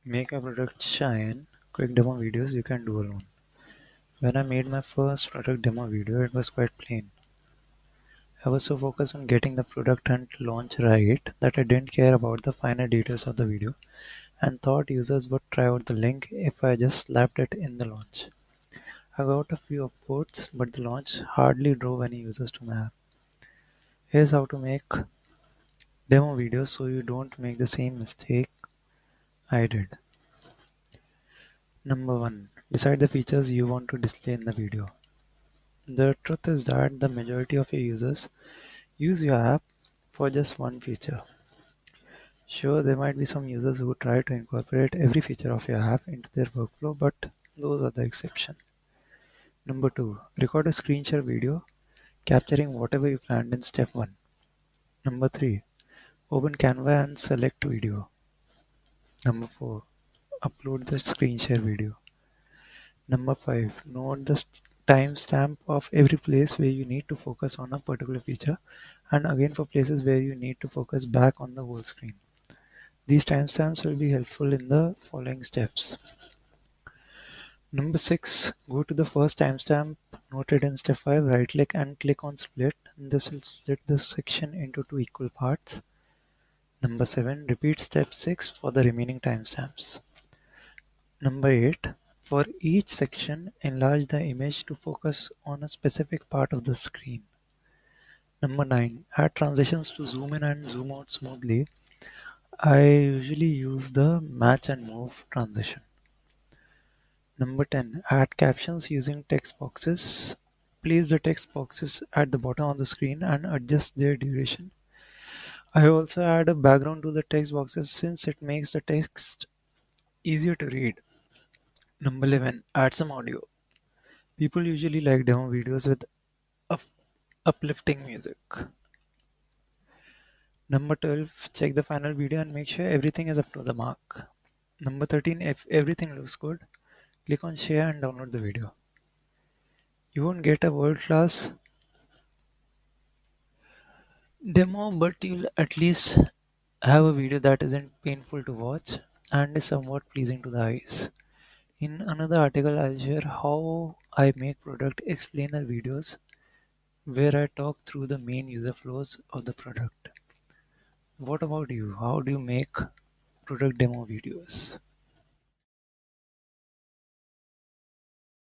Make a product shine. Quick demo videos you can do alone. When I made my first product demo video, it was quite plain. I was so focused on getting the product hunt launch right that I didn't care about the finer details of the video and thought users would try out the link if I just slapped it in the launch. I got a few upvotes, but the launch hardly drove any users to my app. Here's how to make demo videos so you don't make the same mistake I did. Number 1. Decide the features you want to display in the video. The truth is that the majority of your users use your app for just one feature. Sure, there might be some users who try to incorporate every feature of your app into their workflow, but those are the exception. Number 2. Record a screen share video capturing whatever you planned in step 1. Number 3. Open Canva and select video. Number 4. Upload the screen share video. Number 5. Note the timestamp of every place where you need to focus on a particular feature and again for places where you need to focus back on the whole screen. These timestamps will be helpful in the following steps. Number 6. Go to the first timestamp noted in step 5, right click and click on split. This will split the section into two equal parts. Number 7. Repeat step 6 for the remaining timestamps. Number 8. For each section, enlarge the image to focus on a specific part of the screen. Number 9. Add transitions to zoom in and zoom out smoothly. I usually use the match and move transition. Number 10. Add captions using text boxes. Place the text boxes at the bottom of the screen and adjust their duration. I also add a background to the text boxes since it makes the text easier to read. Number 11. Add some audio. People usually like demo videos with up- uplifting music. Number 12. Check the final video and make sure everything is up to the mark. Number 13. If everything looks good, click on share and download the video. You won't get a world class demo, but you'll at least have a video that isn't painful to watch and is somewhat pleasing to the eyes. In another article, I'll share how I make product explainer videos where I talk through the main user flows of the product. What about you? How do you make product demo videos?